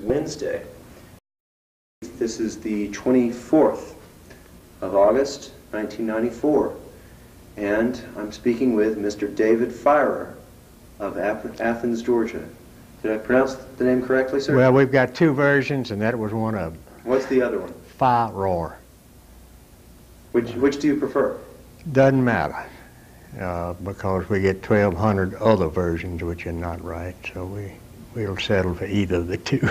Wednesday. This is the 24th of August, 1994, and I'm speaking with Mr. David Firor of Athens, Georgia. Did I pronounce the name correctly, sir? Well, we've got two versions, and that was one of them. What's the other one? Firor. Which do you prefer? Doesn't matter, because we get 1,200 other versions which are not right, so we'll settle for either of the two.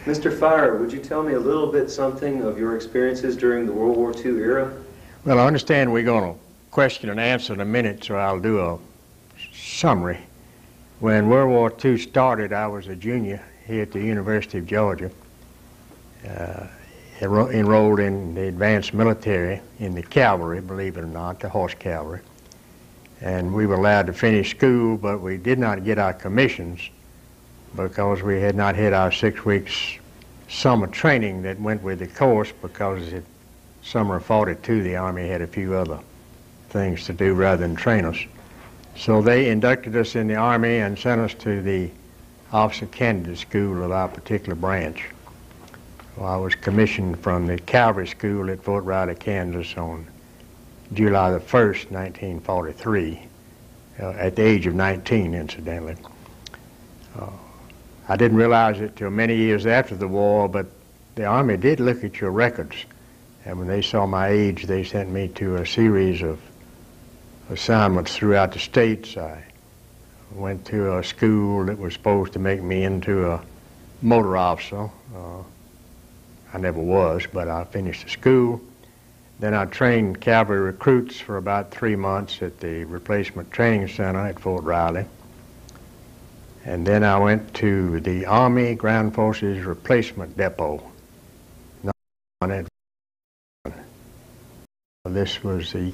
Mr. Firor, would you tell me a little bit something of your experiences during the World War II era? Well, I understand we're going to question and answer in a minute, so I'll do a summary. When World War II started, I was a junior here at the University of Georgia, enrolled in the advanced military in the cavalry, believe it or not, the horse cavalry. And we were allowed to finish school, but we did not get our commissions because we had not had our 6 weeks summer training that went with the course, because in summer of '42 the Army had a few other things to do rather than train us. So they inducted us in the Army and sent us to the officer candidate school of our particular branch. Well, I was commissioned from the cavalry school at Fort Riley, Kansas on July the 1st, 1943, at the age of 19, incidentally. I didn't realize it till many years after the war, but the Army did look at your records, and when they saw my age, they sent me to a series of assignments throughout the states. I went to a school that was supposed to make me into a motor officer. I never was, but I finished the school. Then I trained cavalry recruits for about 3 months at the Replacement Training Center at Fort Riley. And then I went to the Army Ground Forces Replacement Depot. This was the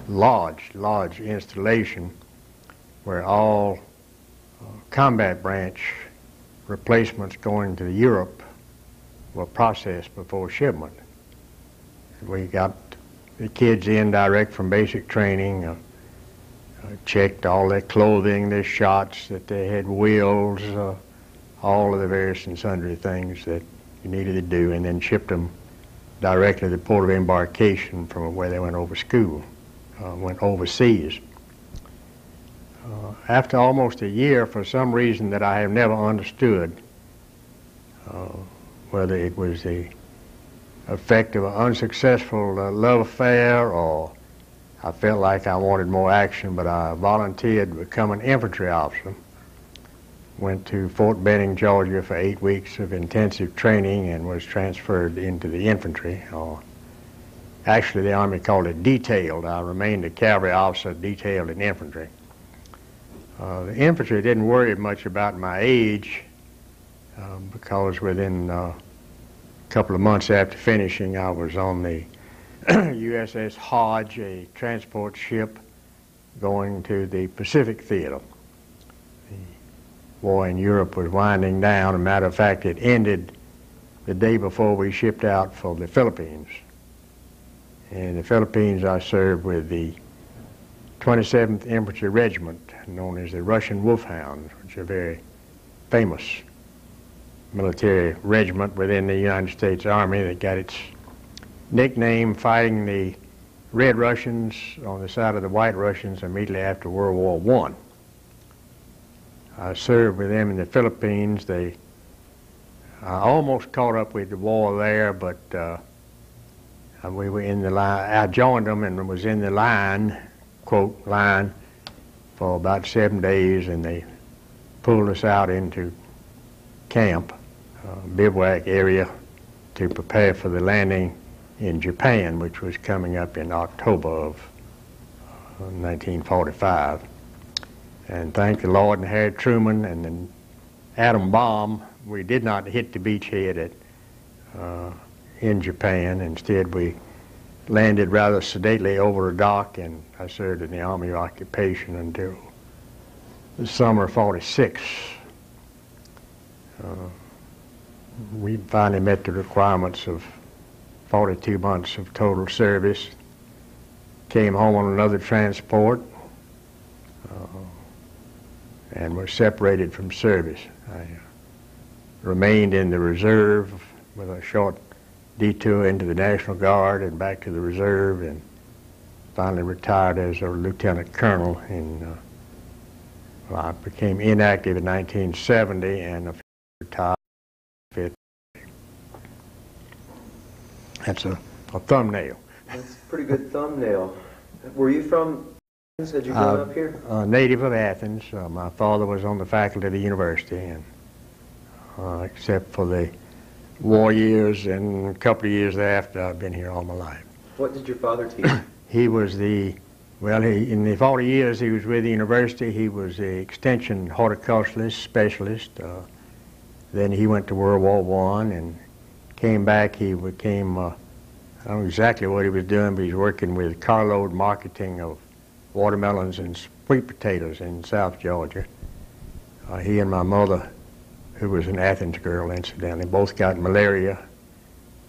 large installation where all combat branch replacements going to Europe were processed before shipment. We got the kids in direct from basic training, checked all their clothing, their shots, that they had wheels, all of the various and sundry things that you needed to do, and then shipped them directly to the port of embarkation from where they went went overseas. After almost a year, for some reason that I have never understood, whether it was the effect of an unsuccessful love affair, or I felt like I wanted more action, but I volunteered to become an infantry officer. Went to Fort Benning, Georgia for 8 weeks of intensive training and was transferred into the infantry. Actually, the Army called it detailed. I remained a cavalry officer detailed in infantry. The infantry didn't worry much about my age because within a couple of months after finishing, I was on the USS Hodge, a transport ship going to the Pacific Theater. The war in Europe was winding down. As a matter of fact, it ended the day before we shipped out for the Philippines. In the Philippines, I served with the 27th Infantry Regiment, known as the Russian Wolfhounds, which are a very famous military regiment within the United States Army that got its nickname fighting the Red Russians on the side of the White Russians immediately after World War I. I served with them in the Philippines. I almost caught up with the war there, but we were in the line. I joined them and was in the line, quote, line, for about 7 days, and they pulled us out into camp, bivouac area, to prepare for the landing in Japan, which was coming up in October of 1945. And thank the Lord and Harry Truman and the atom bomb, we did not hit the beachhead in Japan. Instead, we landed rather sedately over a dock, and I served in the Army of Occupation until the summer of '46. We finally met the requirements of 42 months of total service. Came home on another transport and was separated from service. I remained in the reserve with a short detour into the National Guard and back to the reserve, and finally retired as a lieutenant colonel. Well, I became inactive in 1970 and retired. That's a thumbnail. That's a pretty good thumbnail. Were you from Athens? Had you grown up here? Native of Athens. My father was on the faculty of the university, and except for the war years and a couple of years thereafter, I've been here all my life. What did your father teach? He was in the 40 years he was with the university, he was the extension horticulturalist specialist. Then he went to World War I and came back. He became, I don't know exactly what he was doing, but he's working with carload marketing of watermelons and sweet potatoes in South Georgia. He and my mother, who was an Athens girl, incidentally, both got malaria.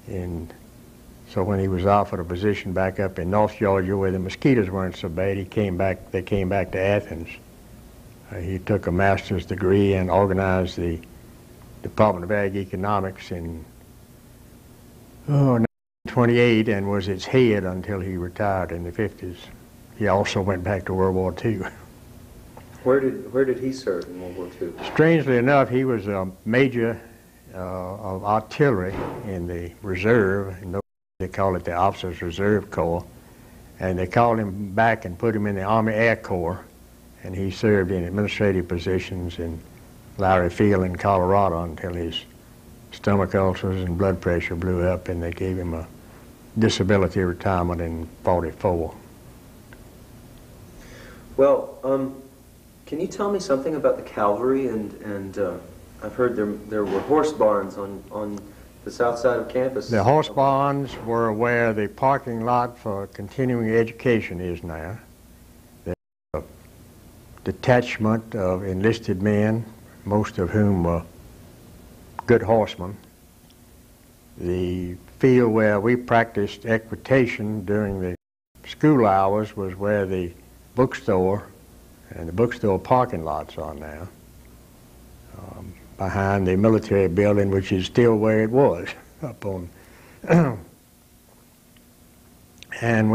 And so when he was offered a position back up in North Georgia where the mosquitoes weren't so bad, they came back to Athens. He took a master's degree and organized the Department of Ag Economics in 1928 and was its head until he retired in the 50s. He also went back to World War II. Where did he serve in World War II? Strangely enough, he was a major of artillery in the reserve. They call it the Officers Reserve Corps. And they called him back and put him in the Army Air Corps. And he served in administrative positions in Lowry Field in Colorado until his stomach ulcers and blood pressure blew up, and they gave him a disability retirement in '44. Well, can you tell me something about the cavalry? And I've heard there were horse barns on the south side of campus. The horse barns were where the parking lot for continuing education is now. There's a detachment of enlisted men, most of whom were good horsemen. The field where we practiced equitation during the school hours was where the bookstore and the bookstore parking lots are now, behind the military building, which is still where it was up on. And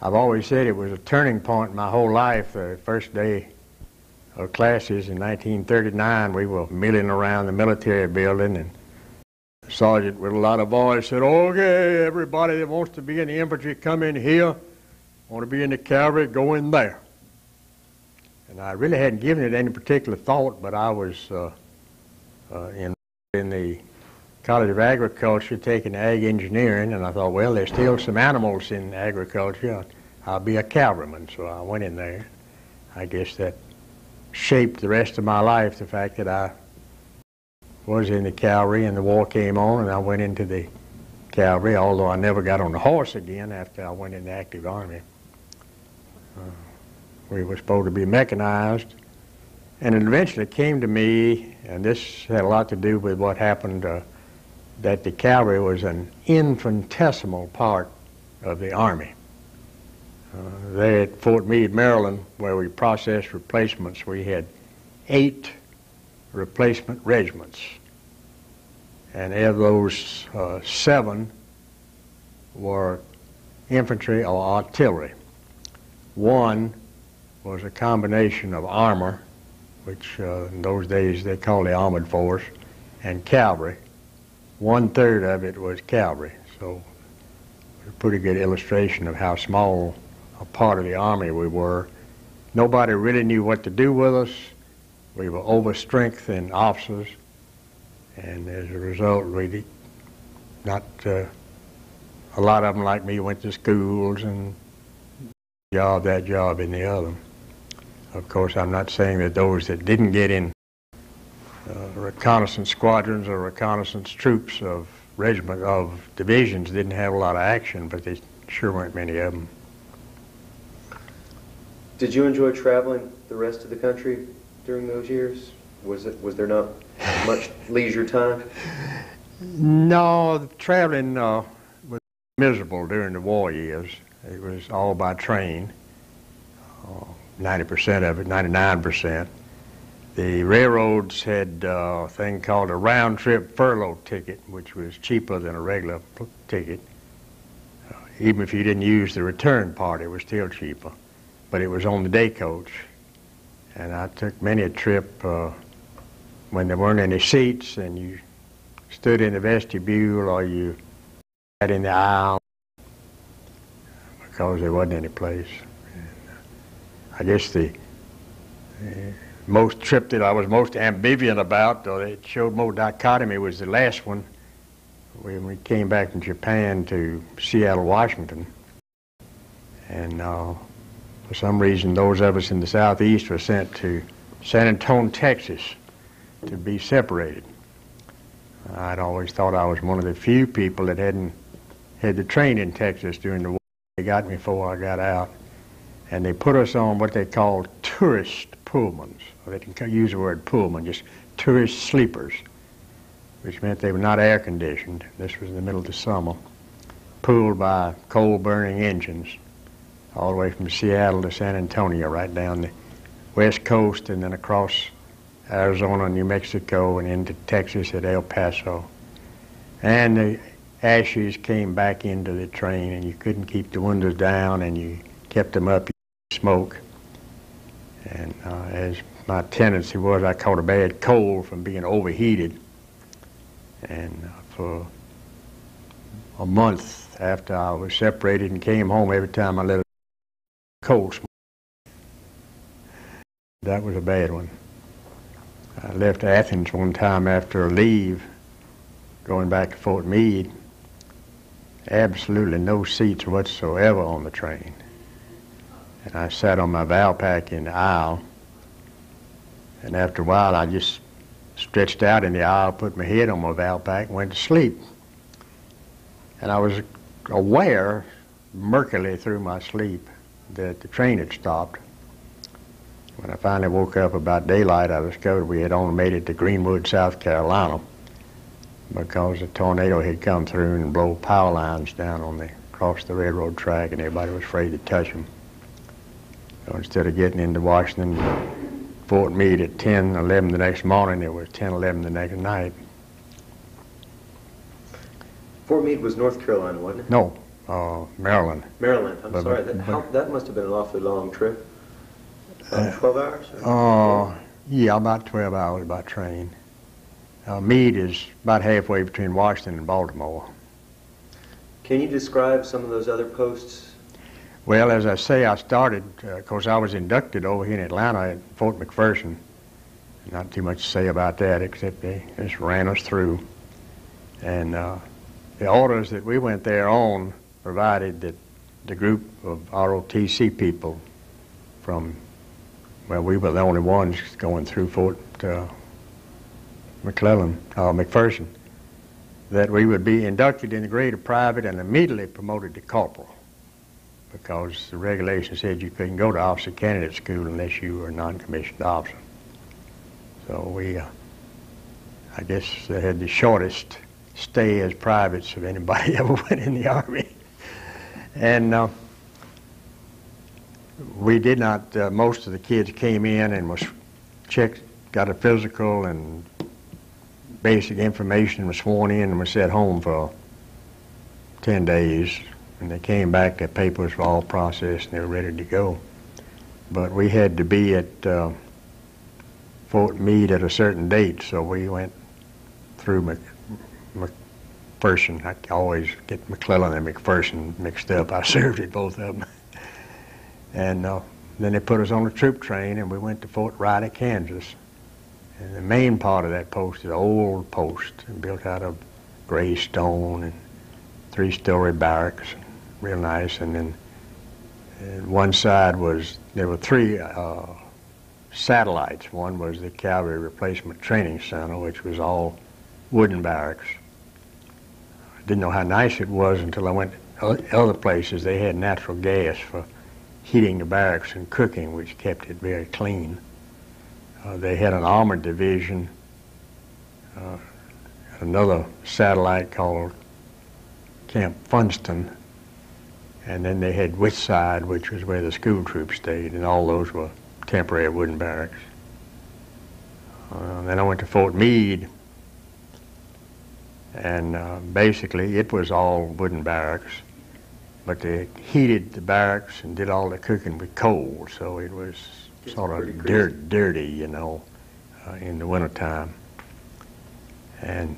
I've always said it was a turning point in my whole life. The first day of classes in 1939, we were milling around the military building, and the sergeant with a lot of boys said, "Okay, everybody that wants to be in the infantry, come in here. Want to be in the cavalry, go in there." And I really hadn't given it any particular thought, but I was in the College of Agriculture taking ag engineering, and I thought, well, there's still some animals in agriculture. I'll be a cavalryman, so I went in there. I guess that shaped the rest of my life, the fact that I was in the cavalry and the war came on and I went into the cavalry, although I never got on the horse again after I went in the active army. We were supposed to be mechanized, and it eventually came to me, and this had a lot to do with what happened, that the cavalry was an infinitesimal part of the Army. There at Fort Meade, Maryland, where we processed replacements, we had 8 replacement regiments. And of those, 7 were infantry or artillery. 1 was a combination of armor, which in those days they called the armored force, and cavalry. 1/3 of it was cavalry. So a pretty good illustration of how small a part of the Army we were. Nobody really knew what to do with us. We were overstrength in officers, and as a result, really not a lot of them like me went to schools and that job and the other. Of course, I'm not saying that those that didn't get in reconnaissance squadrons or reconnaissance troops of regiment of divisions didn't have a lot of action, but there sure weren't many of them. Did you enjoy traveling the rest of the country during those years? Was there not much leisure time? No, the traveling was miserable during the war years. It was all by train, 90% of it, 99%. The railroads had a thing called a round-trip furlough ticket, which was cheaper than a regular ticket. Even if you didn't use the return part, it was still cheaper. But it was on the day coach. And I took many a trip when there weren't any seats and you stood in the vestibule or you sat in the aisle because there wasn't any place. And I guess the most trip that I was most ambivalent about, or it showed more dichotomy, was the last one when we came back from Japan to Seattle, Washington. And for some reason, those of us in the southeast were sent to San Antonio, Texas, to be separated. I'd always thought I was one of the few people that hadn't had the train in Texas during the war. They got me before I got out. And they put us on what they called tourist Pullmans. They didn't use the word Pullman, just tourist sleepers, which meant they were not air conditioned. This was in the middle of the summer, pulled by coal-burning engines all the way from Seattle to San Antonio, right down the west coast and then across Arizona, New Mexico, and into Texas at El Paso. And the ashes came back into the train, and you couldn't keep the windows down, and you kept them up, you smoke. And as my tendency was, I caught a bad cold from being overheated. And for a month after I was separated and came home, every time I let a cold smoke. That was a bad one. I left Athens one time after a leave, going back to Fort Meade. Absolutely no seats whatsoever on the train. And I sat on my Valpak in the aisle, and after a while I just stretched out in the aisle, put my head on my Valpak, and went to sleep. And I was aware, murkily through my sleep, that the train had stopped. When I finally woke up about daylight, I discovered we had only made it to Greenwood, South Carolina, because a tornado had come through and blown power lines down across the railroad track, and everybody was afraid to touch them. So instead of getting into Washington, Fort Meade at 10, 11 the next morning, it was 10, 11 the next night. Fort Meade was North Carolina, wasn't it? No, Maryland. Maryland, I'm sorry. That must have been an awfully long trip. 12 hours? Yeah, about 12 hours by train. Meade is about halfway between Washington and Baltimore. Can you describe some of those other posts? Well, as I say, I started, of course, I was inducted over here in Atlanta at Fort McPherson. Not too much to say about that, except they just ran us through. And the orders that we went there on provided that the group of ROTC people from, well, we were the only ones going through Fort McPherson, that we would be inducted in the grade of private and immediately promoted to corporal, because the regulation said you couldn't go to officer candidate school unless you were a non-commissioned officer. So we, I guess, they had the shortest stay as privates of anybody ever went in the Army. And we did not, most of the kids came in and was checked, got a physical and basic information, was sworn in and was sent home for 10 days. And they came back, their papers were all processed and they were ready to go. But we had to be at Fort Meade at a certain date, so we went through McPherson. I always get McClellan and McPherson mixed up. I served at both of them. And then they put us on a troop train and we went to Fort Riley, Kansas. And the main part of that post is an old post built out of gray stone and 3-story barracks, real nice. And then one side was, there were 3 satellites. One was the Cavalry Replacement Training Center, which was all wooden barracks. I didn't know how nice it was until I went to other places. They had natural gas for heating the barracks and cooking, which kept it very clean. They had an armored division, another satellite called Camp Funston, and then they had Whitside, which was where the school troops stayed, and all those were temporary wooden barracks. Then I went to Fort Meade, and basically it was all wooden barracks, but they heated the barracks and did all the cooking with coal, so it was sort of dirty, you know, in the wintertime. And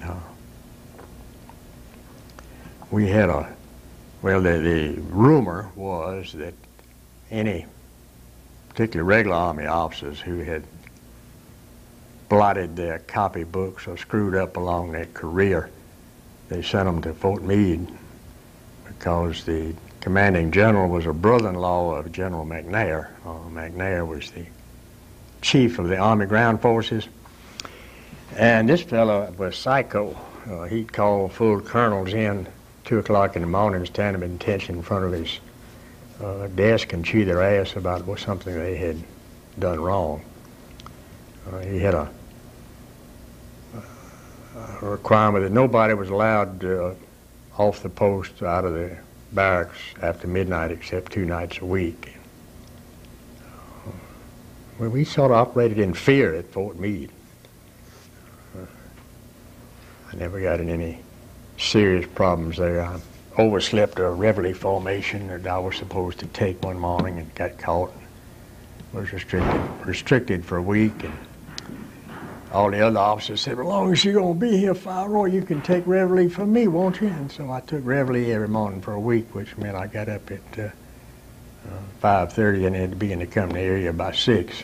we had the rumor was that any particularly regular Army officers who had blotted their copybooks or screwed up along their career, they sent them to Fort Meade because the commanding general was a brother-in-law of General McNair. McNair was the chief of the Army Ground Forces. And this fellow was psycho. He'd call full colonels in 2 o'clock in the morning, stand them in attention in front of his desk and chew their ass about something they had done wrong. He had a requirement that nobody was allowed off the post out of the barracks after midnight except 2 nights a week. We sort of operated in fear at Fort Meade. I never got in any serious problems there. I overslept a reveille formation that I was supposed to take one morning and got caught. Was restricted for a week, and all the other officers said, well, as long as you're going to be here, Firor, you can take reveille from me, won't you? And so I took reveille every morning for a week, which meant I got up at 5:30 and had to be in the company area by 6.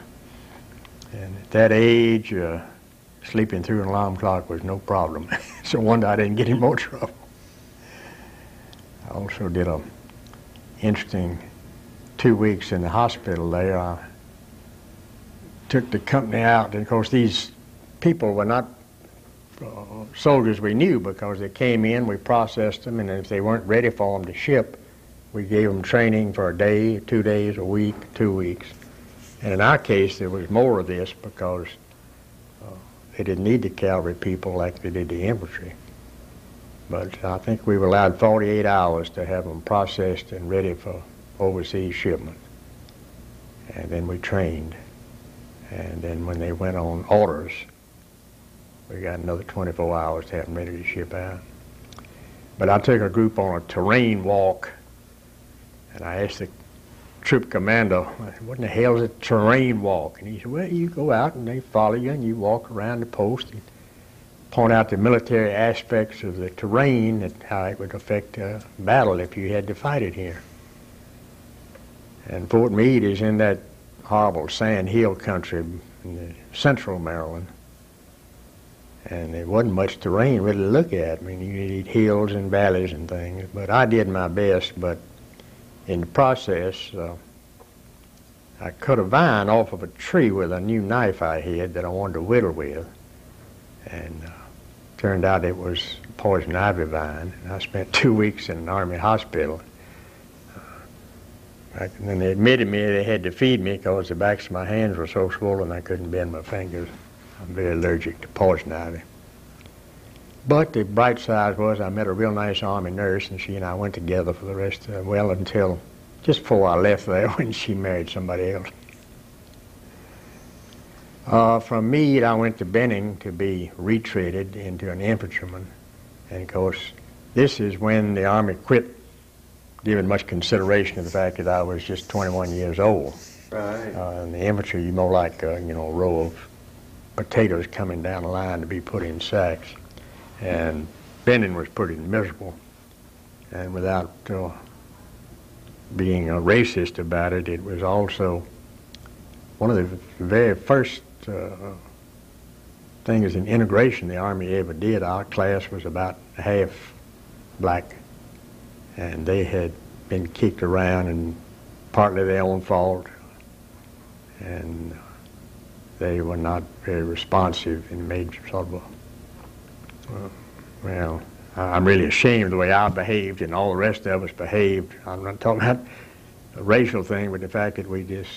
And at that age, sleeping through an alarm clock was no problem. So one day I didn't get in more trouble. I also did a interesting 2 weeks in the hospital there. I took the company out, and of course these people were not soldiers we knew, because they came in, we processed them, and if they weren't ready for them to ship, we gave them training for a day, 2 days, a week, 2 weeks. And in our case, there was more of this because they didn't need the cavalry people like they did the infantry. But I think we were allowed 48 hours to have them processed and ready for overseas shipment. And then we trained. And then when they went on orders, we got another 24 hours to have them ready to ship out. But I took a group on a terrain walk, and I asked the troop commander, what in the hell is a terrain walk? And he said, well, you go out and they follow you and you walk around the post and point out the military aspects of the terrain and how it would affect battle if you had to fight it here. And Fort Meade is in that horrible sand hill country in the central Maryland. And there wasn't much terrain really to look at. I mean, you need hills and valleys and things. But I did my best. But in the process, I cut a vine off of a tree with a new knife I had that I wanted to whittle with. And turned out it was poison ivy vine. And I spent 2 weeks in an Army hospital. And then they admitted me they had to feed me because the backs of my hands were so swollen I couldn't bend my fingers. I'm very allergic to poison ivy. But the bright side was I met a real nice Army nurse, and she and I went together for the rest of, well, until just before I left there when she married somebody else. From Meade, I went to Benning to be retreated into an infantryman. And of course, this is when the Army quit giving much consideration to the fact that I was just 21 years old. Right. In the infantry, you're more like a row of potatoes coming down the line to be put in sacks. And Benning was pretty miserable. And without being a racist about it, it was also one of the very first things in integration the Army ever did. Our class was about half black, and they had been kicked around, and partly their own fault, and they were not very responsive and made sort of a, well, I'm really ashamed of the way I behaved and all the rest of us behaved. I'm not talking about a racial thing, but the fact that we just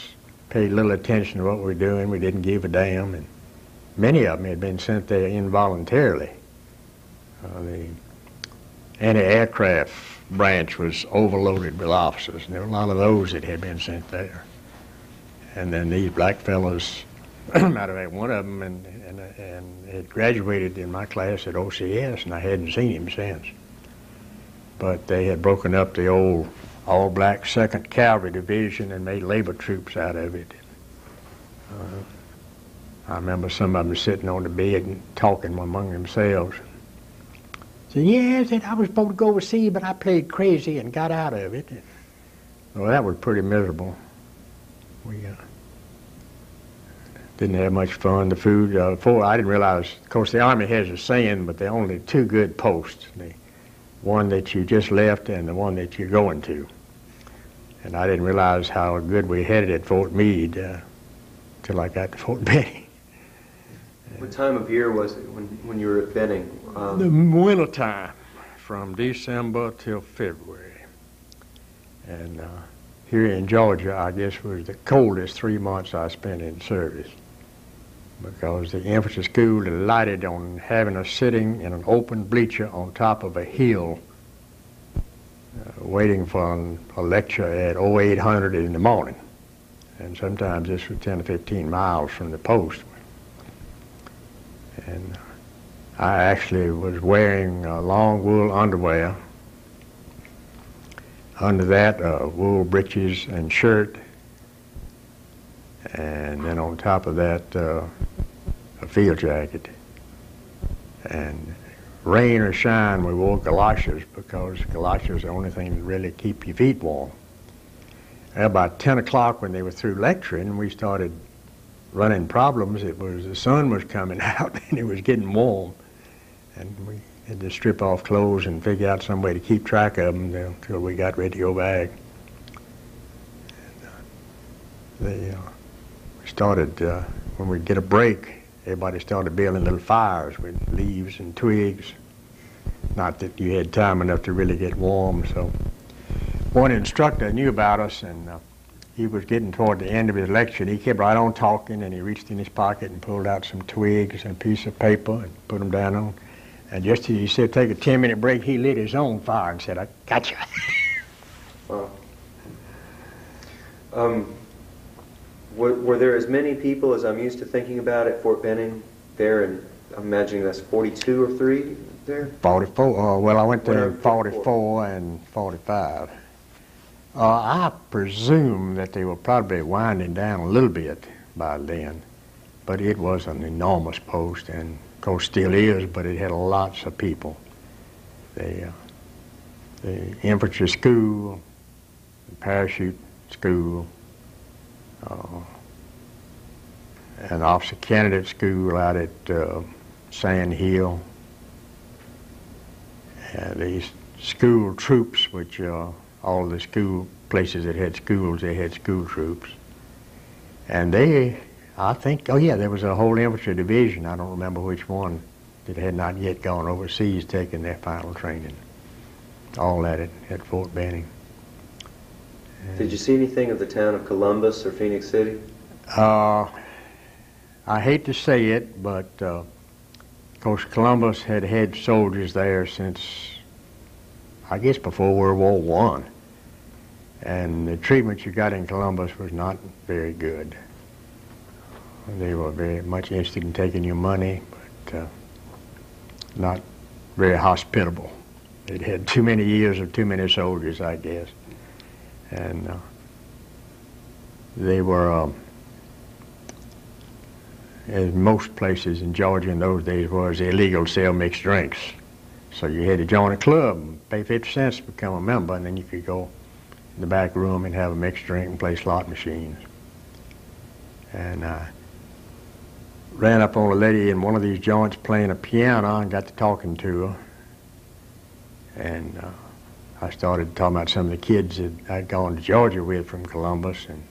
paid little attention to what we were doing. We didn't give a damn, and many of them had been sent there involuntarily. The anti-aircraft branch was overloaded with officers, and there were a lot of those that had been sent there. And then these black fellows Matter of fact, one of them and had graduated in my class at OCS, and I hadn't seen him since. But they had broken up the old all-black 2nd Cavalry Division and made labor troops out of it. I remember some of them sitting on the bed and talking among themselves. Said, yeah, said, I was supposed to go overseas, but I played crazy and got out of it. Well, that was pretty miserable. We didn't have much fun. The food, I didn't realize, of course, the Army has a saying, but there are only 2 good posts. The one that you just left and the one that you're going to. And I didn't realize how good we had it at Fort Meade till I got to Fort Benning. What time of year was it when you were at Benning? The winter time, from December till February. And here in Georgia, I guess, was the coldest 3 months I spent in service, because the infantry school delighted on having us sitting in an open bleacher on top of a hill waiting for a lecture at 0800 in the morning. And sometimes this was 10 or 15 miles from the post. And I actually was wearing long wool underwear. Under that, wool breeches and shirt. And then on top of that, a field jacket. And rain or shine, we wore galoshes, because galoshes are the only thing that really keep your feet warm. At about 10 o'clock when they were through lecturing, we started running problems. The sun was coming out and it was getting warm. And we had to strip off clothes and figure out some way to keep track of them until we got ready to go back. And, we started, when we'd get a break, everybody started building little fires with leaves and twigs. Not that you had time enough to really get warm, so one instructor knew about us, and he was getting toward the end of his lecture, and he kept right on talking, and he reached in his pocket and pulled out some twigs and a piece of paper and put them down on. And just as he said, take a 10-minute break, he lit his own fire and said, I gotcha. Wow. Were there as many people as I'm used to thinking about at Fort Benning there? And I'm imagining that's 42 or 3 there? 44. Well, I went there in 44 and 45. I presume that they were probably winding down a little bit by then, but it was an enormous post, and of course still is, but it had lots of people. The infantry school, the parachute school, an officer candidate school out at Sand Hill, these school troops, which all the school places that had schools, they had school troops. And I think, oh yeah, there was a whole infantry division, I don't remember which one, that had not yet gone overseas taking their final training. All at Fort Benning. Did you see anything of the town of Columbus or Phoenix City? I hate to say it, but of course Columbus had had soldiers there since, I guess, before World War I. And the treatment you got in Columbus was not very good. They were very much interested in taking your money, but not very hospitable. They'd had too many years of too many soldiers, I guess. And they were, as most places in Georgia in those days, was illegal to sell mixed drinks. So you had to join a club and pay 50 cents to become a member, and then you could go in the back room and have a mixed drink and play slot machines. And I ran up on a lady in one of these joints playing a piano and got to talking to her. And I started talking about some of the kids that I'd gone to Georgia with from Columbus, and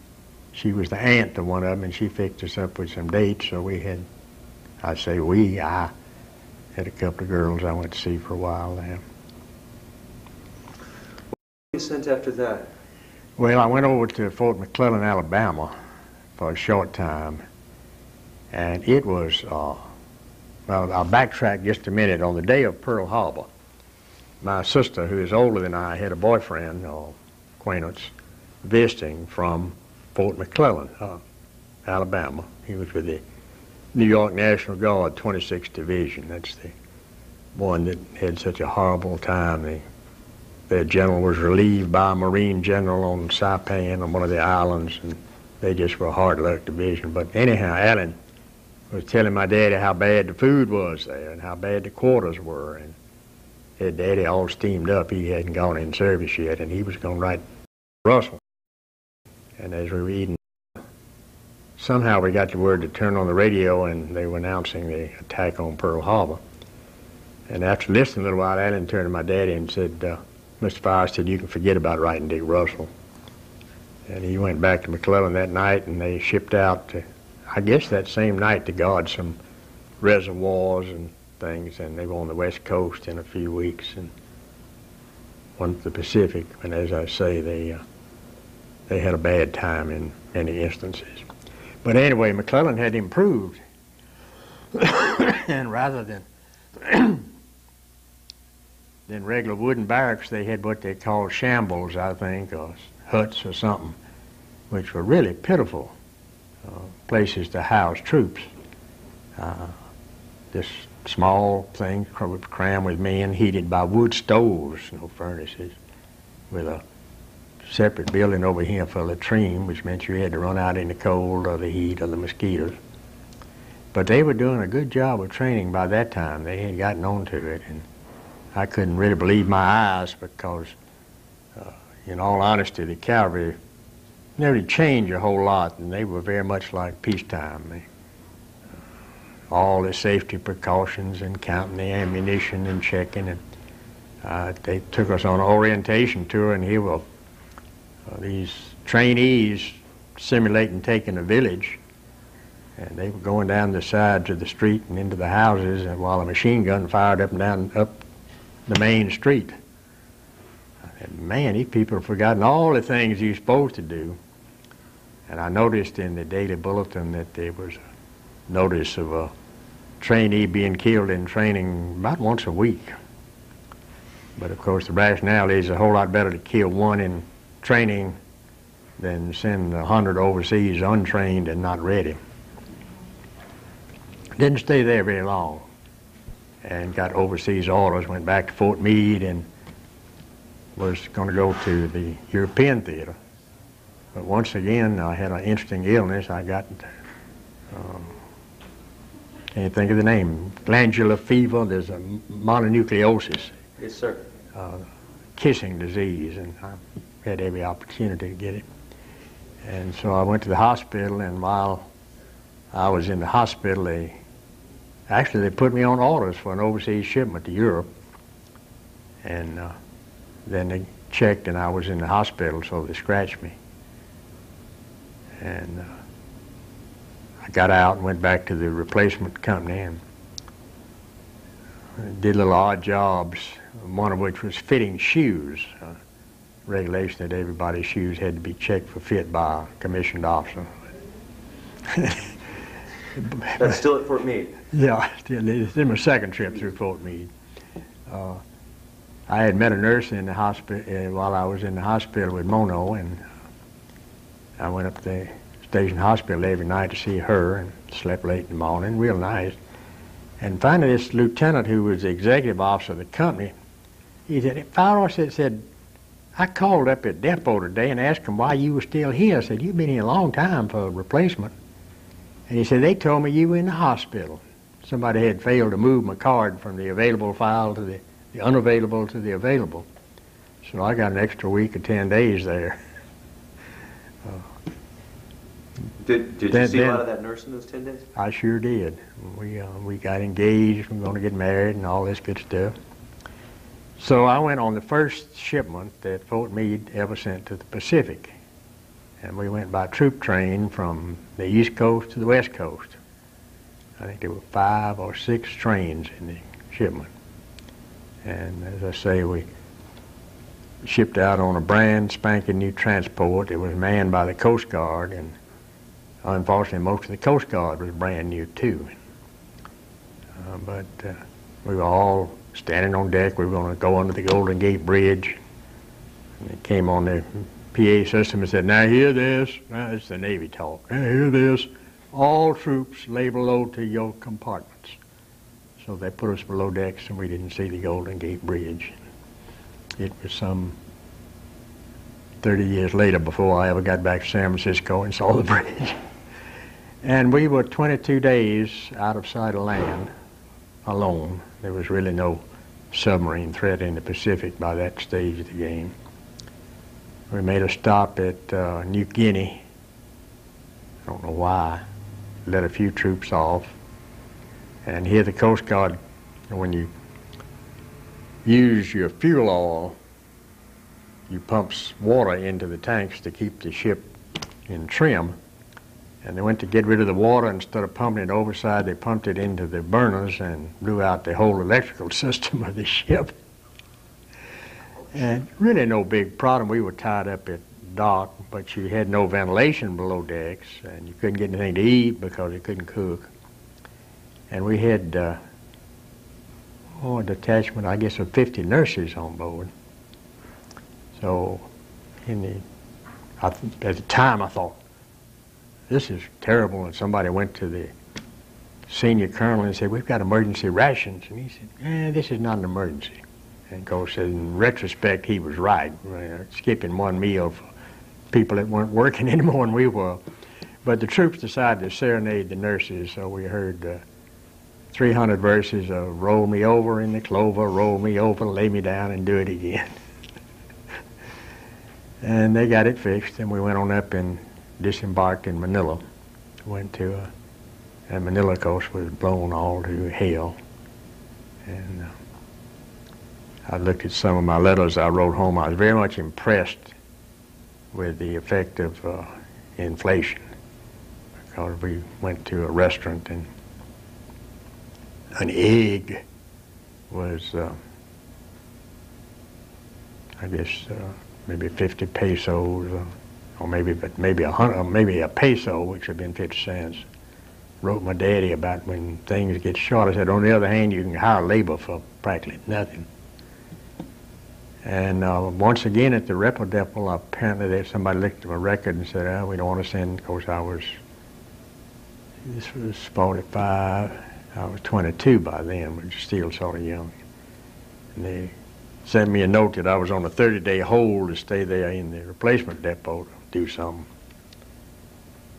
she was the aunt to one of them, and she fixed us up with some dates. So we had, I had a couple of girls I went to see for a while there. What were you sent after that? Well, I went over to Fort McClellan, Alabama for a short time, and it was, well, I'll backtrack just a minute. On the day of Pearl Harbor, my sister, who is older than I, had a boyfriend or acquaintance visiting from Fort McClellan. Alabama. He was with the New York National Guard, 26th Division. That's the one that had such a horrible time. Their general was relieved by a Marine general on Saipan, on one of the islands, and they just were a hard luck division. But anyhow, Alan was telling my daddy how bad the food was there and how bad the quarters were. And his daddy all steamed up. He hadn't gone in service yet, and he was going to write Russell. And as we were eating, somehow we got the word to turn on the radio, and they were announcing the attack on Pearl Harbor. And after listening a little while, Alan turned to my daddy and said, Mr. Firor said, you can forget about writing Dick Russell. And he went back to McClellan that night, and they shipped out, to, I guess that same night, to guard some reservoirs and things, and they were on the West Coast in a few weeks and went to the Pacific. And as I say, they had a bad time in many instances. But anyway, McClellan had improved. And rather than regular wooden barracks, they had what they called shambles, I think, or huts or something, which were really pitiful places to house troops. Just small things crammed with men, heated by wood stoves, no furnaces, with a separate building over here for latrine, which meant you had to run out in the cold or the heat or the mosquitoes. But they were doing a good job of training by that time. They had gotten on to it, and I couldn't really believe my eyes because, in all honesty, the cavalry never changed a whole lot, and they were very much like peacetime. All the safety precautions and counting the ammunition and checking, and they took us on an orientation tour, and here were these trainees simulating taking a village, and they were going down the sides of the street and into the houses, and while a machine gun fired up and down up the main street. And man, these people have forgotten all the things you're supposed to do. And I noticed in the daily bulletin that there was a notice of a trainee being killed in training about once a week. But of course the rationale is a whole lot better to kill one in training than send 100 overseas untrained and not ready. Didn't stay there very long and got overseas orders, went back to Fort Meade and was going to go to the European theater. But once again, I had an interesting illness. I got, can't think of the name, glandular fever. There's a mononucleosis. Yes, sir. Kissing disease, and I had every opportunity to get it. And so I went to the hospital, and while I was in the hospital, they put me on orders for an overseas shipment to Europe. And then they checked, and I was in the hospital, so they scratched me. And I got out and went back to the replacement company and did little odd jobs, one of which was fitting shoes. Regulation that everybody's shoes had to be checked for fit by a commissioned officer. That's still at Fort Meade? Yeah, it's in my second trip through Fort Meade. I had met a nurse in the hospital while I was in the hospital with Mono, and I went up to the station hospital every night to see her and slept late in the morning, real nice. And finally this lieutenant who was the executive officer of the company, he said, Firor said, I called up at depot today and asked him why you were still here. I said, you've been here a long time for a replacement. And he said, they told me you were in the hospital. Somebody had failed to move my card from the available file to the unavailable to the available. So I got an extra week or 10 days there. Did you see a lot of that nurse in those 10 days? I sure did. We got engaged, we were going to get married and all this good stuff. So I went on the first shipment that Fort Meade ever sent to the Pacific. And we went by troop train from the East Coast to the West Coast. I think there were 5 or 6 trains in the shipment. And as I say, we shipped out on a brand spanking new transport. It was manned by the Coast Guard, and unfortunately most of the Coast Guard was brand new too. But we were all standing on deck. We were going to go under the Golden Gate Bridge. And it came on the PA system and said, now hear this, now it's the Navy talk, now hear this, all troops lay below to your compartments. So they put us below decks and we didn't see the Golden Gate Bridge. It was some 30 years later before I ever got back to San Francisco and saw the bridge. And we were 22 days out of sight of land alone. There was really no submarine threat in the Pacific by that stage of the game. We made a stop at New Guinea. I don't know why. Let a few troops off. And here the Coast Guard, when you use your fuel oil, you pump water into the tanks to keep the ship in trim. And they went to get rid of the water. Instead of pumping it overside, they pumped it into the burners and blew out the whole electrical system of the ship. And really no big problem. We were tied up at dock, but you had no ventilation below decks, and you couldn't get anything to eat because you couldn't cook. And we had a detachment, I guess, of 50 nurses on board. So at the time I thought, this is terrible. And somebody went to the senior colonel and said, we've got emergency rations. And he said, this is not an emergency. And of course, in retrospect, he was right. Skipping one meal for people that weren't working any more than we were. But the troops decided to serenade the nurses, so we heard 300 verses of roll me over in the clover, roll me over, lay me down, and do it again. And they got it fixed, and we went on up and disembarked in Manila. Went to, and Manila, of course, was blown all to hell. And I looked at some of my letters I wrote home. I was very much impressed with the effect of inflation, because we went to a restaurant and an egg was, I guess, maybe 50 pesos, or maybe a peso, which would have been 50 cents. Wrote my daddy about when things get short. I said, on the other hand, you can hire labor for practically nothing. And once again at the repo depot, apparently somebody looked at my record and said, oh, we don't want to send. Of course, this was 45, I was 22 by then, but still sort of young. And they sent me a note that I was on a 30-day hold to stay there in the replacement depot to do something.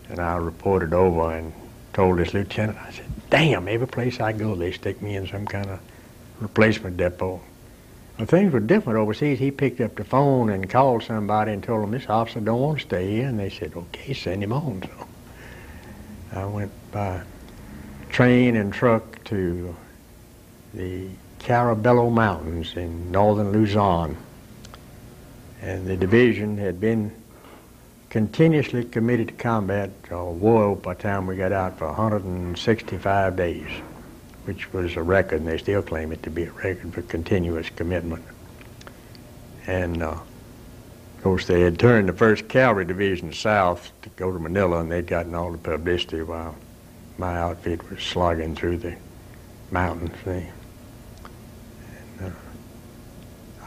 And I reported over and told this lieutenant, I said, damn, every place I go, they stick me in some kind of replacement depot. Well, things were different overseas. He picked up the phone and called somebody and told them, this officer don't want to stay here. And they said, okay, send him on. So I went by train and truck to the Carabello Mountains in northern Luzon. And the division had been continuously committed to combat or war by the time we got out for 165 days. Which was a record, and they still claim it to be a record for continuous commitment. And of course, they had turned the 1st Cavalry Division south to go to Manila, and they'd gotten all the publicity while my outfit was slogging through the mountains. And,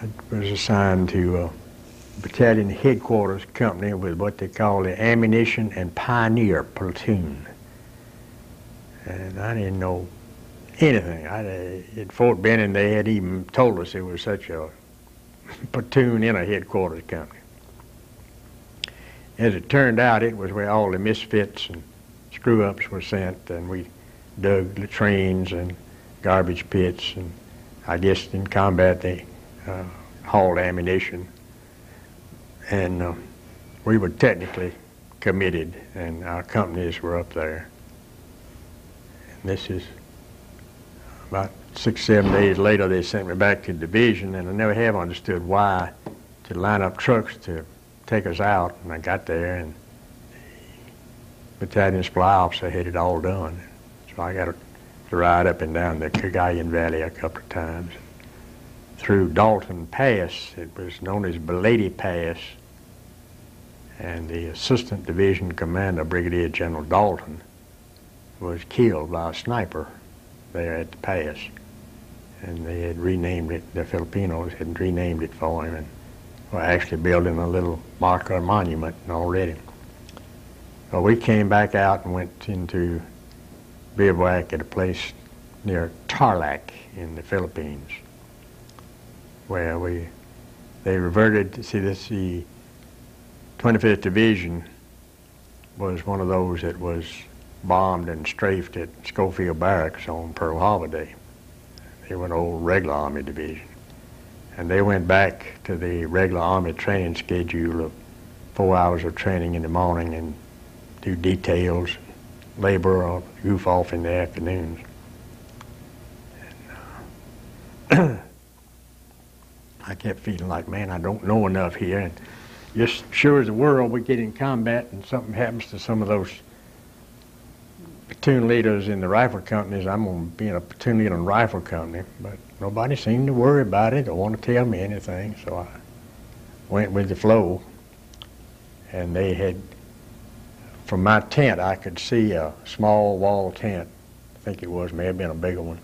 I was assigned to Battalion Headquarters Company with what they call the Ammunition and Pioneer Platoon. And I didn't know anything. At Fort Benning, they had even told us it was such a platoon in a headquarters company. As it turned out, it was where all the misfits and screw-ups were sent, and we dug latrines and garbage pits, and I guess in combat they hauled ammunition. And we were technically committed, and our companies were up there. And this is about 6-7 days later, they sent me back to the division, and I never have understood why, to line up trucks to take us out. And I got there, and the battalion supply officer had it all done. So I got to ride up and down the Cagayan Valley a couple of times. Through Dalton Pass, it was known as Belady Pass, and the assistant division commander, Brigadier General Dalton, was killed by a sniper there at the pass, and they had renamed it, the Filipinos had renamed it for him, and We're actually building a little marker monument already. So we came back out and went into bivouac at a place near Tarlac in the Philippines, where they reverted to see this. The 25th Division was one of those that was bombed and strafed at Schofield Barracks on Pearl Harbor Day. They were an old regular Army division. And they went back to the regular Army training schedule of 4 hours of training in the morning and do details, labor, or goof off in the afternoons. And, I kept feeling like, man, I don't know enough here. And just sure as the world, we get in combat and something happens to some of those platoon leaders in the rifle companies, I'm going to be in a platoon leader in a rifle company. But nobody seemed to worry about it or want to tell me anything, so I went with the flow. And they had, from my tent, I could see a small wall tent, I think it was, may have been a bigger one,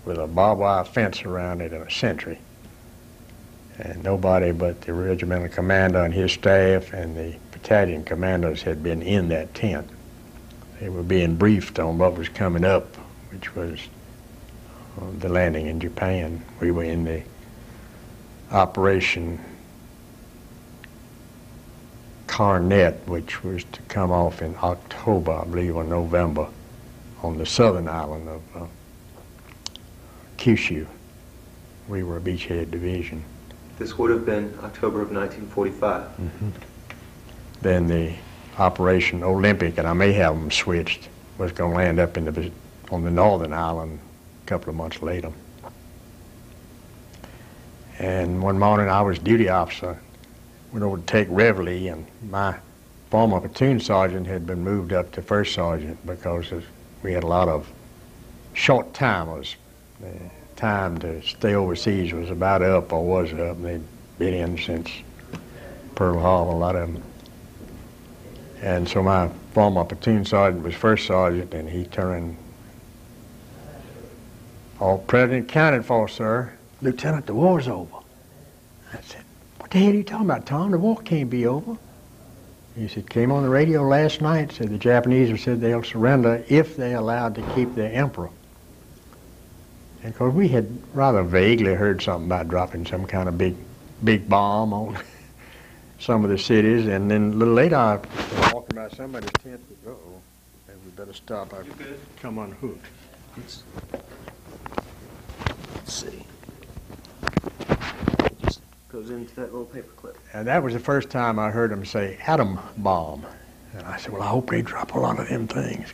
with a barbed wire fence around it and a sentry. And nobody but the regimental commander and his staff and the battalion commanders had been in that tent. They were being briefed on what was coming up, which was the landing in Japan. We were in the Operation Cornet, which was to come off in October, I believe, or November, on the southern island of Kyushu. We were a beachhead division. This would have been October of 1945. Mm-hmm. Then the Operation Olympic, and I may have them switched, was going to land up on the northern island a couple of months later. And one morning I was duty officer, went over to take reveille, and my former platoon sergeant had been moved up to first sergeant because we had a lot of short timers. The time to stay overseas was about up or was up, and they'd been in since Pearl Harbor, a lot of them. And so my former platoon sergeant was first sergeant, and he turned, "All present accounted for, sir. Lieutenant, the war's over." I said, "What the hell are you talking about, Tom? The war can't be over." He said, "Came on the radio last night, said the Japanese have said they'll surrender if they're allowed to keep their emperor." And of course we had rather vaguely heard something about dropping some kind of big bomb on some of the cities, and then a little later I was walking by somebody's tent. Uh-oh, maybe we better stop. I've come unhooked. Let's see. It just goes into that little paper clip. And that was the first time I heard them say atom bomb. And I said, well, I hope they drop a lot of them things.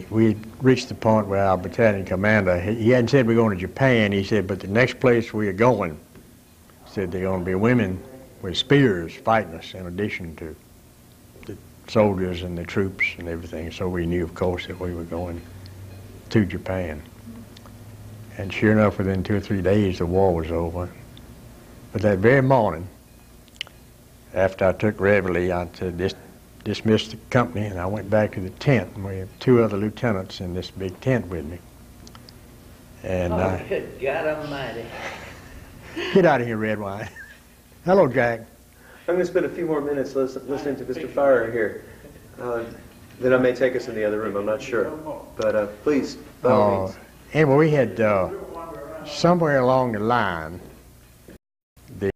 We had reached the point where our battalion commander, he hadn't said we're going to Japan. He said, but the next place we are going, he said there are going to be women with spears fighting us in addition to the soldiers and the troops and everything. So we knew, of course, that we were going to Japan. And sure enough, within 2 or 3 days, the war was over. But that very morning, after I took reveille, I dismissed the company, and I went back to the tent, and we had 2 other lieutenants in this big tent with me. And good God Almighty. Get out of here, red wine. Hello, Jack. I'm going to spend a few more minutes listening to Mr. Firor here. Then I may take us in the other room, I'm not sure. But please, by all means. Anyway, we had somewhere along the line, the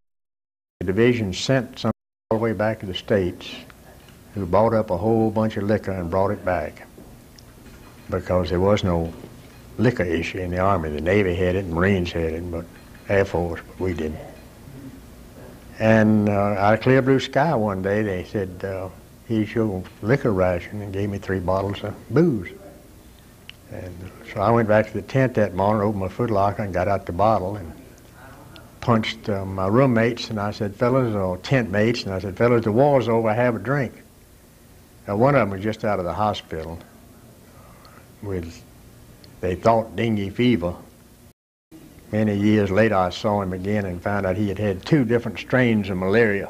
division sent some all the way back to the States who bought up a whole bunch of liquor and brought it back because there was no liquor issue in the Army. The Navy had it, Marines had it, but Air Force, but we didn't. And out of clear blue sky one day, they said, here's your liquor ration, and gave me 3 bottles of booze. And so I went back to the tent that morning, opened my footlocker, and got out the bottle, and punched my roommates, and I said, fellas, or tent mates, and I said, fellas, the war's over, have a drink. Now, one of them was just out of the hospital with, they thought, dengue fever. Many years later, I saw him again and found out he had had 2 different strains of malaria.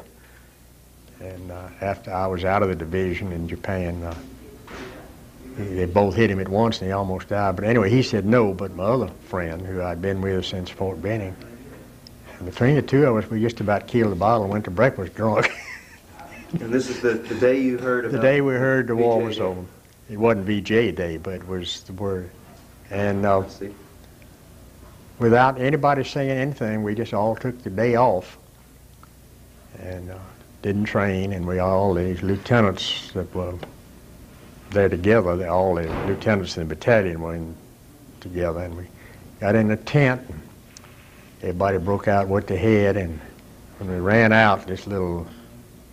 And after I was out of the division in Japan, they both hit him at once and he almost died. But anyway, he said no, but my other friend, who I'd been with since Fort Benning, And between the two of us, we just about killed the bottle and went to breakfast drunk. And this is the day you heard about The day we heard the war was Day. over. It wasn't VJ Day, but it was the word. And I see. without anybody saying anything, we just all took the day off and didn't train. And we all, these lieutenants that were there together, all the lieutenants in the battalion were together. And we got in the tent. And everybody broke out what they had. And when we ran out, this little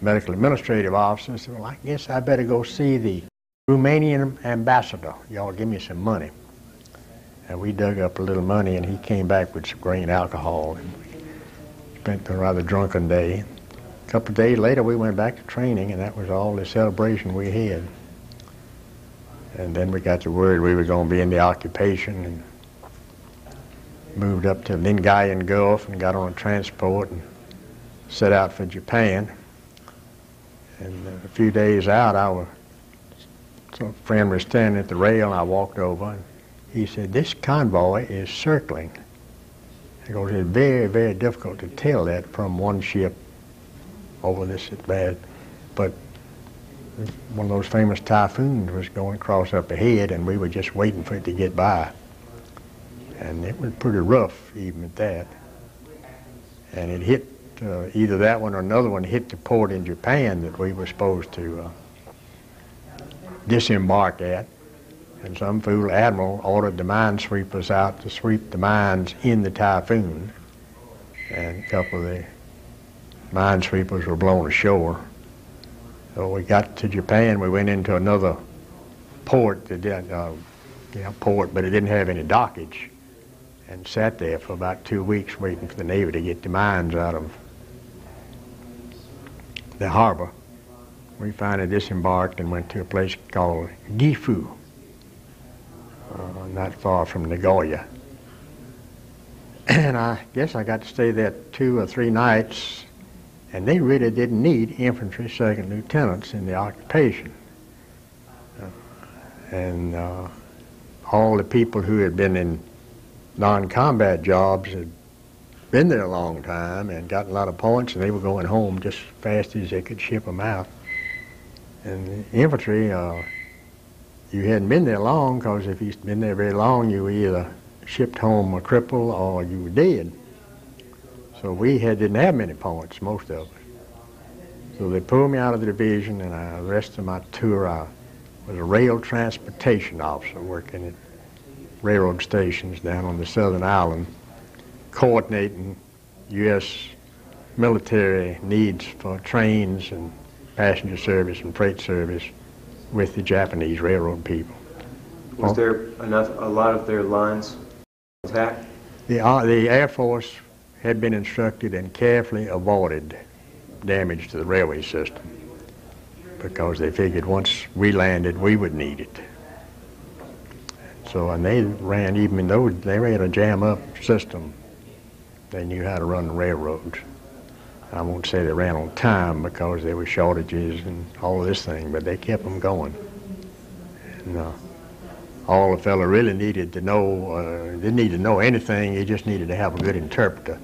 medical administrative officer said, well, I guess I better go see the Romanian ambassador. Y'all give me some money. And we dug up a little money, and he came back with some grain alcohol. And we spent a rather drunken day. A couple of days later, we went back to training, and that was all the celebration we had. And then we got the word we were going to be in the occupation, and moved up to Lingayen Gulf and got on a transport and set out for Japan. And a few days out, some friend was standing at the rail, and I walked over, and he said, this convoy is circling. He goes, it's very, very difficult to tell that from one ship over this bad. But one of those famous typhoons was going across up ahead, and we were just waiting for it to get by. And it was pretty rough, even at that. And it hit, either that one or another one hit the port in Japan that we were supposed to disembark at. And some fool admiral ordered the minesweepers out to sweep the mines in the typhoon. And a couple of the minesweepers were blown ashore. So we got to Japan, we went into another port that port, but it didn't have any dockage, and sat there for about 2 weeks waiting for the Navy to get the mines out of the harbor. We finally disembarked and went to a place called Gifu, not far from Nagoya. And I guess I got to stay there 2 or 3 nights, and they really didn't need infantry second lieutenants in the occupation. And all the people who had been in non-combat jobs had been there a long time and gotten a lot of points, and they were going home just as fast as they could ship them out. And the infantry, you hadn't been there long, because if you'd been there very long, you were either shipped home a cripple or you were dead. So we didn't have many points, most of us. So they pulled me out of the division, and the rest of my tour I was a rail transportation officer working at railroad stations down on the southern island, coordinating U.S. military needs for trains and passenger service and freight service with the Japanese railroad people. Was there a lot of their lines intact? The Air Force had been instructed and carefully avoided damage to the railway system, because they figured once we landed, we would need it. So, and they ran, even in those, they ran a jam-up system. They knew how to run the railroads. I won't say they ran on time because there were shortages and all of this thing, but they kept them going. And all the fella really needed to know, didn't need to know anything, he just needed to have a good interpreter.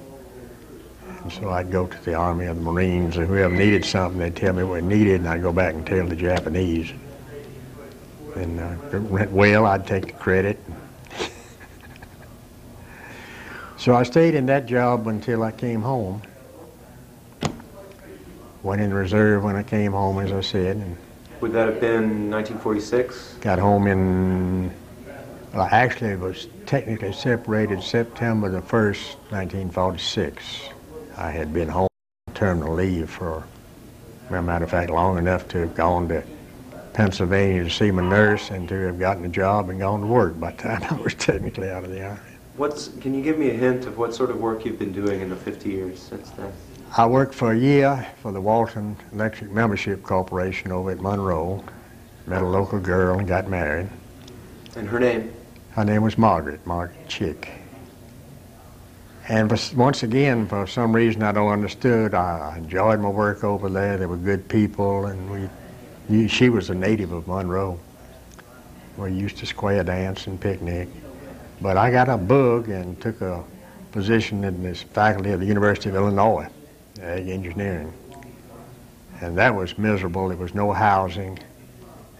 And so I'd go to the Army or the Marines, or whoever needed something, they'd tell me what it needed, and I'd go back and tell the Japanese. And if it went well, I'd take the credit. So I stayed in that job until I came home. Went in reserve when I came home, as I said. And would that have been 1946? got home in, well, actually it was technically separated September the 1st, 1946. I had been home on terminal leave for, as a matter of fact, long enough to have gone to Pennsylvania to see my nurse and to have gotten a job and gone to work by the time I was technically out of the Army. Can you give me a hint of what sort of work you've been doing in the 50 years since then? I worked for a year for the Walton Electric Membership Corporation over at Monroe. Met a local girl and got married. And her name? Her name was Margaret Chick. And once again, for some reason I don't understood, I enjoyed my work over there. There were good people, and she was a native of Monroe. We used to square dance and picnic. But I got a bug and took a position in this faculty of the University of Illinois, ag engineering. And that was miserable. There was no housing.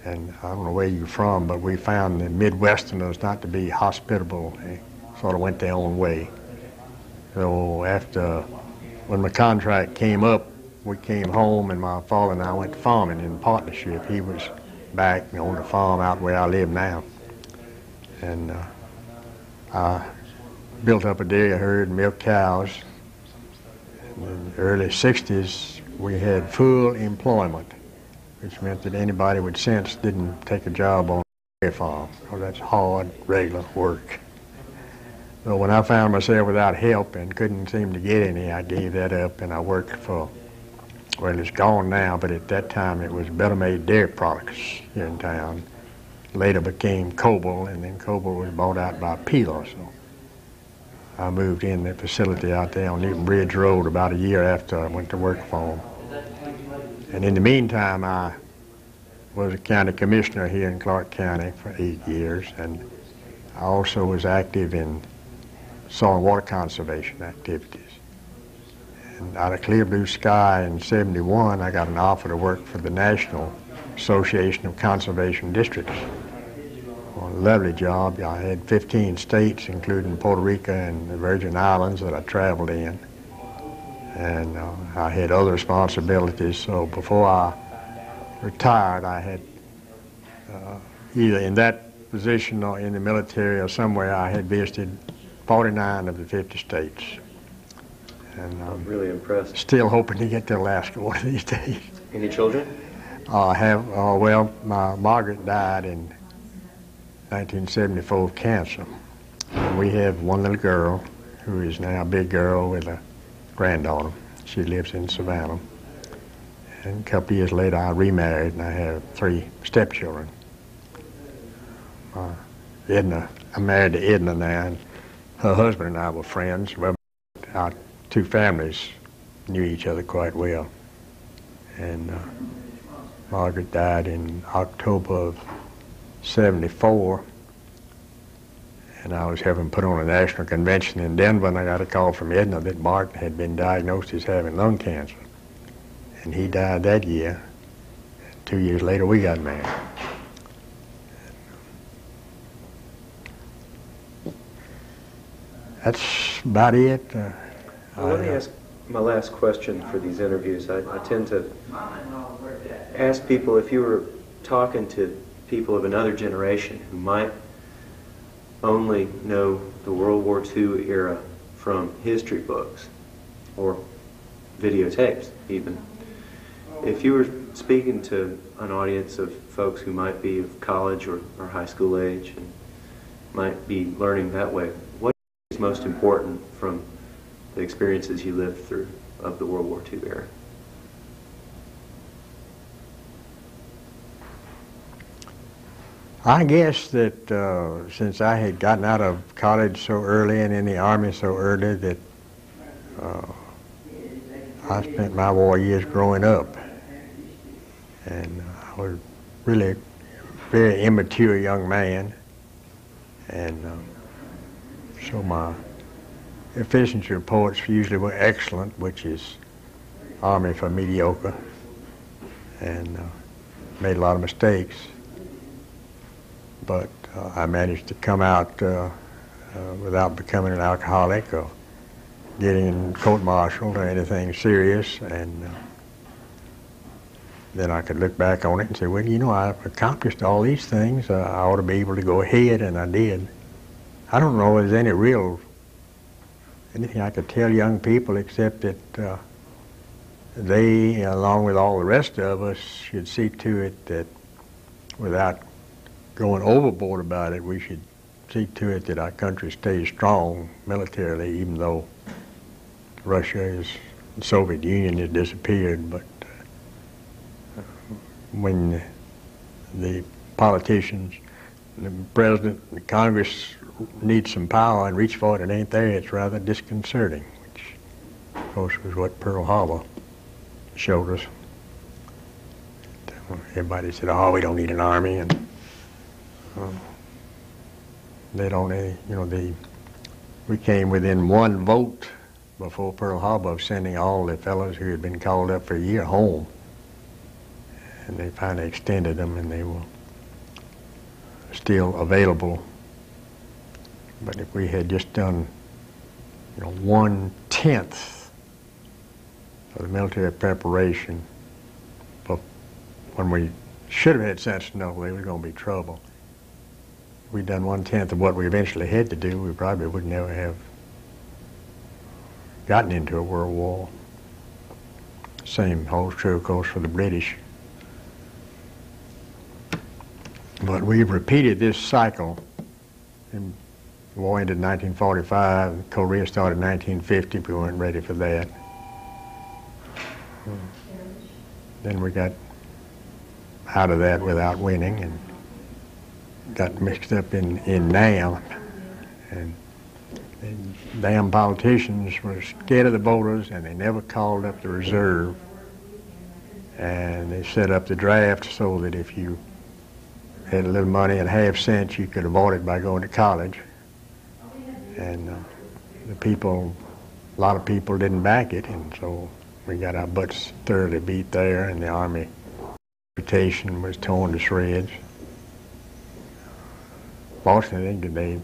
And I don't know where you're from, but we found the Midwesterners not to be hospitable. They sort of went their own way. So when my contract came up, we came home, and my father and I went farming in partnership. He was back on the farm out where I live now. And I built up a dairy herd, milked cows. And in the early 60s, we had full employment, which meant that anybody with sense didn't take a job on a dairy farm, because that's hard, regular work. So when I found myself without help and couldn't seem to get any, I gave that up, and I worked for, well, it's gone now, but at that time it was Better Made Dairy Products here in town. Later became Coble, and then Coble was bought out by Peeler. So I moved in the facility out there on Newton Bridge Road about a year after I went to work for them. And in the meantime, I was a county commissioner here in Clarke County for 8 years, and I also was active in soil and water conservation activities. And out of clear blue sky in '71, I got an offer to work for the National Association of Conservation Districts. Well, a lovely job. I had 15 states, including Puerto Rico and the Virgin Islands, that I traveled in. And I had other responsibilities, so before I retired, I had either in that position or in the military or somewhere, I had visited 49 of the 50 states. And I'm really impressed. Still hoping to get to Alaska one of these days. Any children? I have, well, Margaret died in 1974 of cancer. And we have one little girl who is now a big girl with a granddaughter. She lives in Savannah. And a couple years later, I remarried, and I have 3 stepchildren. Edna, I'm married to Edna now, and her husband and I were friends. Well, our 2 families knew each other quite well. And Margaret died in October of '74, and I was having put on a national convention in Denver, and I got a call from Edna that Martin had been diagnosed as having lung cancer. And he died that year. 2 years later, we got married. That's about it. Well, let me ask my last question for these interviews. I tend to ask people, if you were talking to people of another generation who might only know the World War II era from history books or videotapes even, if you were speaking to an audience of folks who might be of college or high school age and might be learning that way, what is most important from the experiences you lived through of the World War II era? I guess that since I had gotten out of college so early and in the Army so early, that I spent my war years growing up. And I was really a very immature young man. And so my efficiency reports usually were excellent, which is Army for mediocre, and made a lot of mistakes. But I managed to come out without becoming an alcoholic or getting court-martialed or anything serious, and then I could look back on it and say, well, you know, I've accomplished all these things. I ought to be able to go ahead, and I did. I don't know if there's anything I could tell young people except that they, along with all the rest of us, should see to it that without going overboard about it, we should see to it that our country stays strong militarily, even though Russia is, the Soviet Union has disappeared. But when the politicians, the president, the Congress need some power and reach for it and it ain't there, it's rather disconcerting, which of course was what Pearl Harbor showed us. Everybody said, oh, we don't need an army, and they don't, you know, the We came within one vote before Pearl Harbor of sending all the fellows who had been called up for a year home. And they finally extended them, and they were still available. But if we had just done, 1/10 of the military preparation, when we should have had sense to know there was going to be trouble, if we'd done 1/10 of what we eventually had to do, we probably would never have gotten into a world war. Same holds true, of course, for the British. But we've repeated this cycle. The war ended in 1945, Korea started in 1950, we weren't ready for that. Then we got out of that without winning and got mixed up in NAM. And damn politicians were scared of the voters, and they never called up the reserve. And they set up the draft so that if you had a little money and half cents, you could avoid it by going to college. And a lot of people didn't back it, and so we got our butts thoroughly beat there, and the Army reputation was torn to shreds. Fortunately, they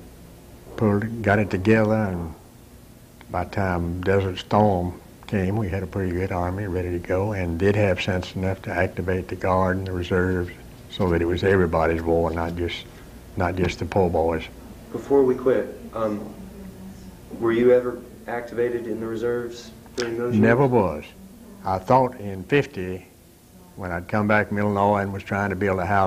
got it together, and by the time Desert Storm came, we had a pretty good Army ready to go, and did have sense enough to activate the Guard and the reserves so that it was everybody's war, not just the poor boys. Before we quit, were you ever activated in the reserves during those years? Never was. I thought in '50, when I'd come back from Illinois and was trying to build a house